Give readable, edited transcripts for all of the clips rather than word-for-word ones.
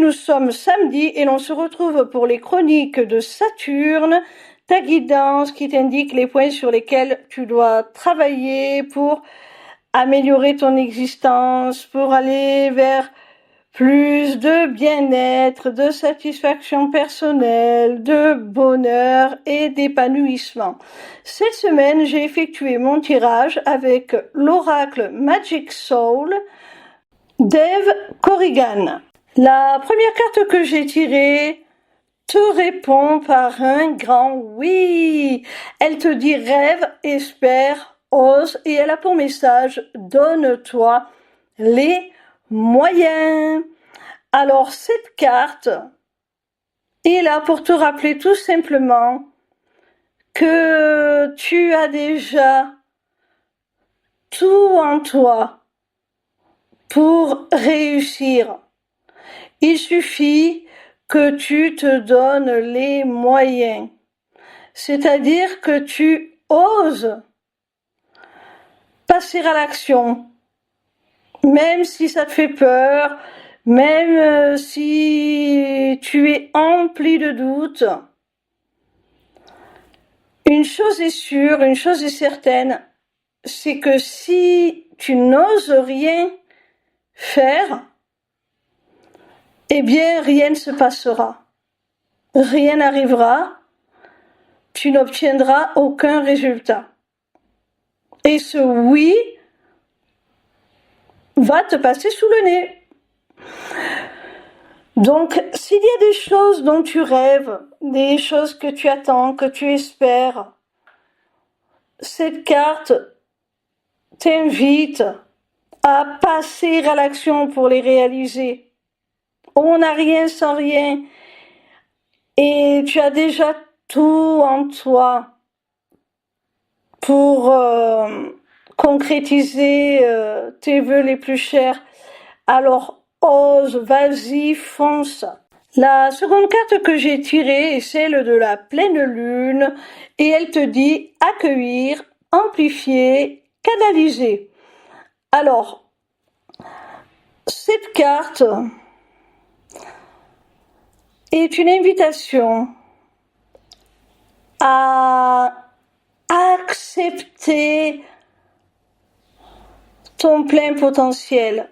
nous sommes samedi et l'on se retrouve pour les chroniques de Saturne, ta guidance qui t'indique les points sur lesquels tu dois travailler pour améliorer ton existence, pour aller vers plus de bien-être, de satisfaction personnelle, de bonheur et d'épanouissement. Cette semaine, j'ai effectué mon tirage avec l'oracle Magic Soul d'Eve Corrigan. La première carte que j'ai tirée te répond par un grand oui. Elle te dit rêve, espère, ose et elle a pour message donne-toi les moyens. Alors cette carte est là pour te rappeler tout simplement que tu as déjà tout en toi pour réussir. Il suffit que tu te donnes les moyens. C'est-à-dire que tu oses passer à l'action. Même si ça te fait peur, même si tu es empli de doutes. Une chose est sûre, une chose est certaine, c'est que si tu n'oses rien faire, eh bien rien ne se passera. Rien n'arrivera, tu n'obtiendras aucun résultat. Et ce oui va te passer sous le nez. Donc, s'il y a des choses dont tu rêves, des choses que tu attends, que tu espères, cette carte t'invite à passer à l'action pour les réaliser. On n'a rien sans rien et tu as déjà tout en toi pour concrétiser tes vœux les plus chers. Alors, ose, vas-y, fonce. La seconde carte que j'ai tirée est celle de la pleine lune et elle te dit accueillir, amplifier, canaliser. Alors, cette carte est une invitation à accepter ton plein potentiel,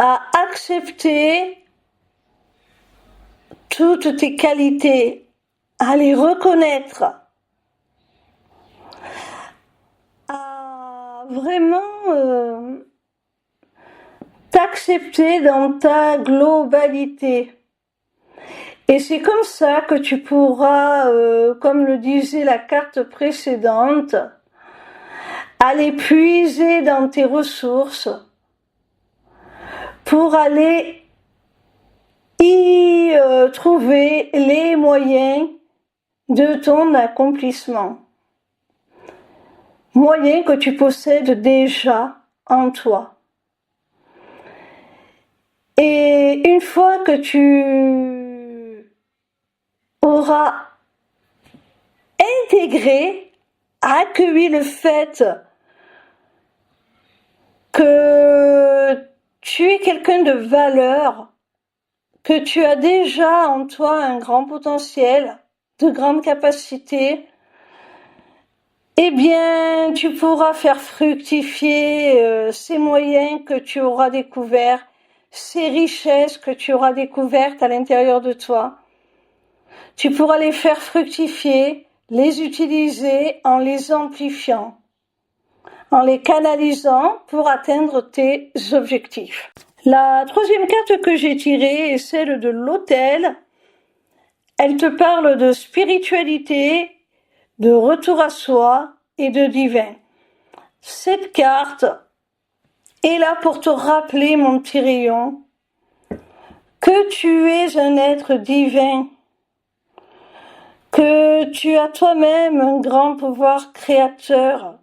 à accepter toutes tes qualités, à les reconnaître, à vraiment t'accepter dans ta globalité. Et c'est comme ça que tu pourras, comme le disait la carte précédente, aller puiser dans tes ressources pour aller y trouver les moyens de ton accomplissement. Moyens que tu possèdes déjà en toi. Et une fois que tu auras intégré, accueilli le fait que tu es quelqu'un de valeur, que tu as déjà en toi un grand potentiel, de grandes capacités, eh bien, tu pourras faire fructifier ces moyens que tu auras découverts, ces richesses que tu auras découvertes à l'intérieur de toi. Tu pourras les faire fructifier, les utiliser en les amplifiant, en les canalisant pour atteindre tes objectifs. La troisième carte que j'ai tirée est celle de l'autel. Elle te parle de spiritualité, de retour à soi et de divin. Cette carte est là pour te rappeler, mon petit rayon, que tu es un être divin, que tu as toi-même un grand pouvoir créateur.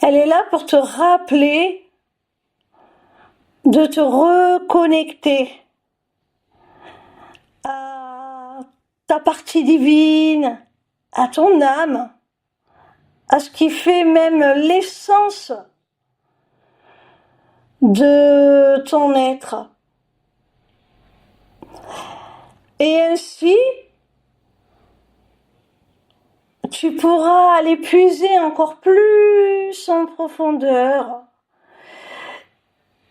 Elle est là pour te rappeler de te reconnecter à ta partie divine, à ton âme, à ce qui fait même l'essence de ton être. Et ainsi, tu pourras aller puiser encore plus en profondeur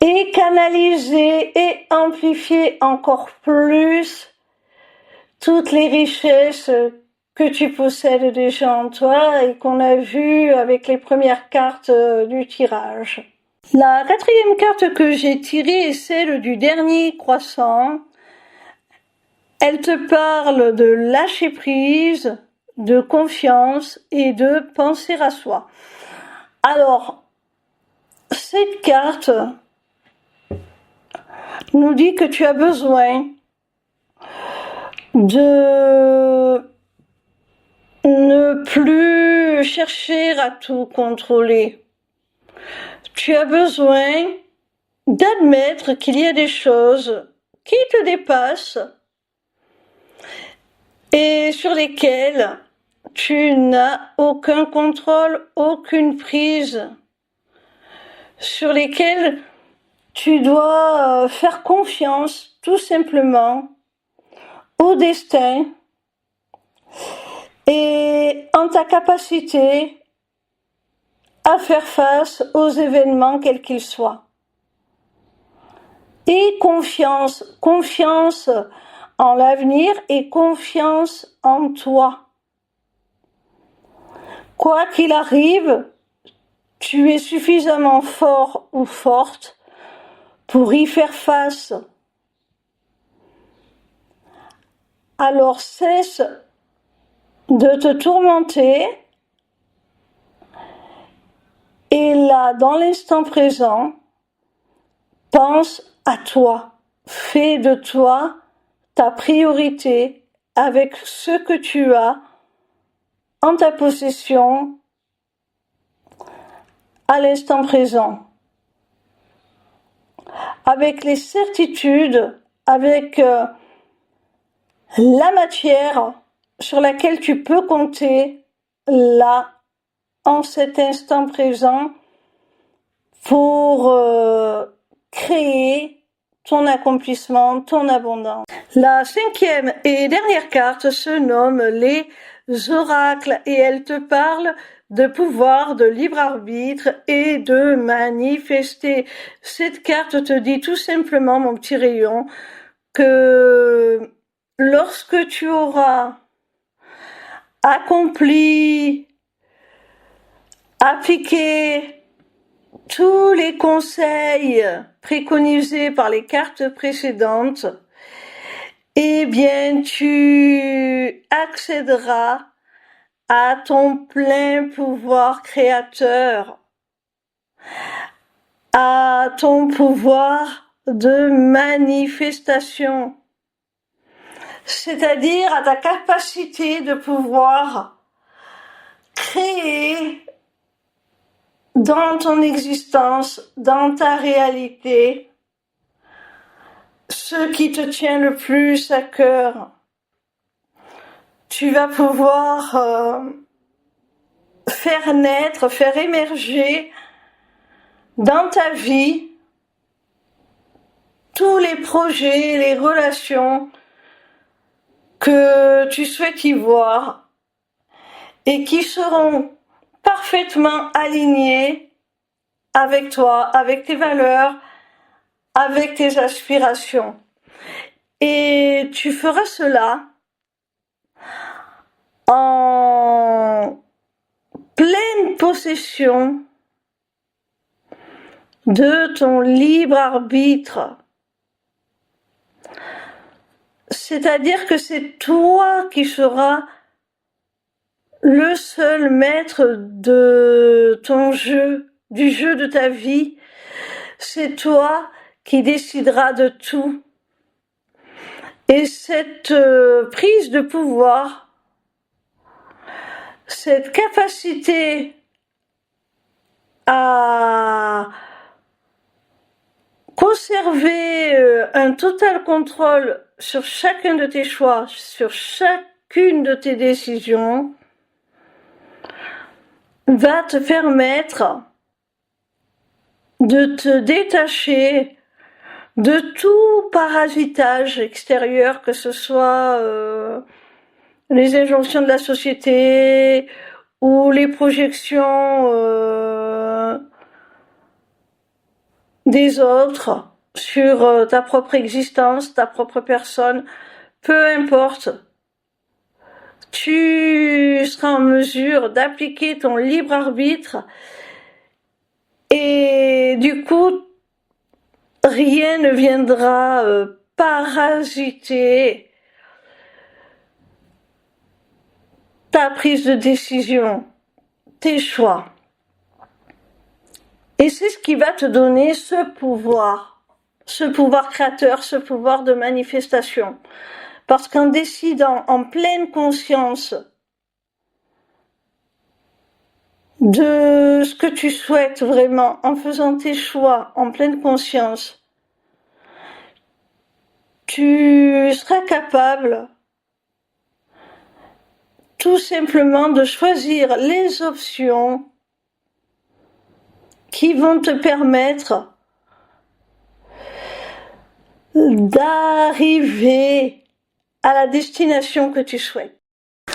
et canaliser et amplifier encore plus toutes les richesses que tu possèdes déjà en toi et qu'on a vu avec les premières cartes du tirage. La quatrième carte que j'ai tirée est celle du dernier croissant. Elle te parle de lâcher prise, de confiance et de penser à soi. Alors, cette carte nous dit que tu as besoin de ne plus chercher à tout contrôler. Tu as besoin d'admettre qu'il y a des choses qui te dépassent et sur lesquelles tu n'as aucun contrôle, aucune prise, sur lesquelles tu dois faire confiance tout simplement au destin et en ta capacité à faire face aux événements quels qu'ils soient. Et confiance en l'avenir et confiance en toi. Quoi qu'il arrive, tu es suffisamment fort ou forte pour y faire face. Alors cesse de te tourmenter et là, dans l'instant présent, pense à toi. Fais de toi ta priorité avec ce que tu as en ta possession à l'instant présent. Avec les certitudes, avec la matière sur laquelle tu peux compter là, en cet instant présent, pour créer ton accomplissement, ton abondance. La cinquième et dernière carte se nomme les oracles et elle te parle de pouvoir, de libre arbitre et de manifester. Cette carte te dit tout simplement, mon petit rayon, que lorsque tu auras accompli, appliqué tous les conseils préconisés par les cartes précédentes, eh bien, tu accéderas à ton plein pouvoir créateur, à ton pouvoir de manifestation, c'est-à-dire à ta capacité de pouvoir créer dans ton existence, dans ta réalité, ce qui te tient le plus à cœur. Tu vas pouvoir faire naître, faire émerger dans ta vie tous les projets, les relations que tu souhaites y voir et qui seront parfaitement alignés avec toi, avec tes valeurs, avec tes aspirations. Et tu feras cela en pleine possession de ton libre arbitre. C'est-à-dire que c'est toi qui seras le seul maître de ton jeu, du jeu de ta vie. C'est toi qui décideras de tout. Et cette prise de pouvoir, cette capacité à conserver un total contrôle sur chacun de tes choix, sur chacune de tes décisions, va te permettre de te détacher de tout parasitage extérieur, que ce soit les injonctions de la société ou les projections des autres sur ta propre existence, ta propre personne, peu importe. Tu seras en mesure d'appliquer ton libre arbitre et du coup, rien ne viendra parasiter ta prise de décision, tes choix. Et c'est ce qui va te donner ce pouvoir créateur, ce pouvoir de manifestation. Parce qu'en décidant en pleine conscience de ce que tu souhaites vraiment, en faisant tes choix en pleine conscience, tu seras capable tout simplement de choisir les options qui vont te permettre d'arriver à la destination que tu souhaites.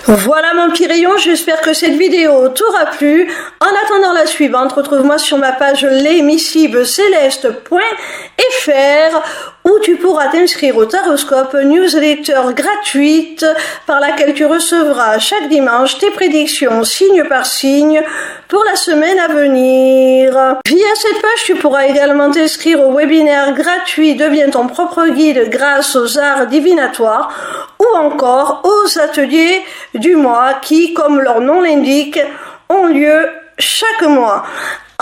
Voilà mon petit rayon, j'espère que cette vidéo t'aura plu. En attendant la suivante, retrouve-moi sur ma page lesmissiblecéleste.fr où tu pourras t'inscrire au Taroscope, newsletter gratuite par laquelle tu recevras chaque dimanche tes prédictions signe par signe pour la semaine à venir. Via cette page, tu pourras également t'inscrire au webinaire gratuit Deviens ton propre guide grâce aux arts divinatoires ou encore aux ateliers du mois qui, comme leur nom l'indique, ont lieu chaque mois.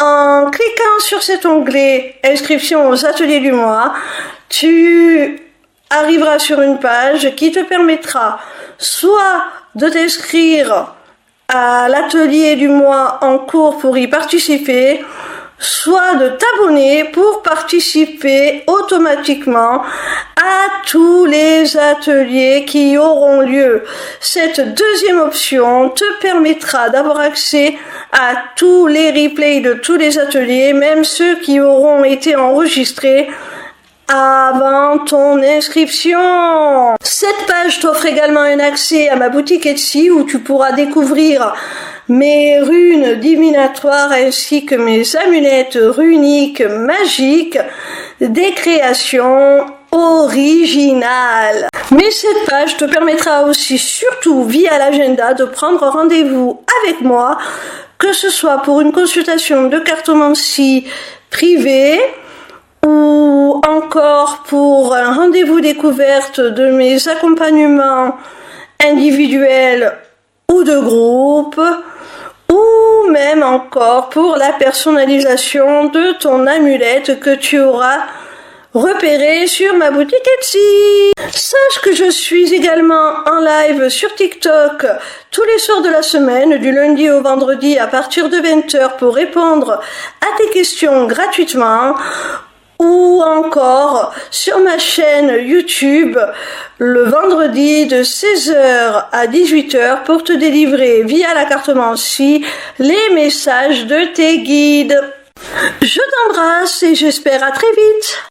En cliquant sur cet onglet Inscription aux ateliers du mois, tu arriveras sur une page qui te permettra soit de t'inscrire à l'atelier du mois en cours pour y participer, soit de t'abonner pour participer automatiquement à tous les ateliers qui auront lieu. Cette deuxième option te permettra d'avoir accès à tous les replays de tous les ateliers, même ceux qui auront été enregistrés avant ton inscription. Cette page t'offre également un accès à ma boutique Etsy où tu pourras découvrir mes runes divinatoires ainsi que mes amulettes runiques magiques, des créations originales. Mais cette page te permettra aussi, surtout via l'agenda, de prendre rendez-vous avec moi, que ce soit pour une consultation de cartomancie privée ou encore pour un rendez-vous découverte de mes accompagnements individuels ou de groupe, ou même encore pour la personnalisation de ton amulette que tu auras repérée sur ma boutique Etsy. Sache que je suis également en live sur TikTok tous les soirs de la semaine, du lundi au vendredi à partir de 20h pour répondre à tes questions gratuitement, ou encore sur ma chaîne YouTube le vendredi de 16h à 18h pour te délivrer via la cartomancie les messages de tes guides. Je t'embrasse et j'espère à très vite.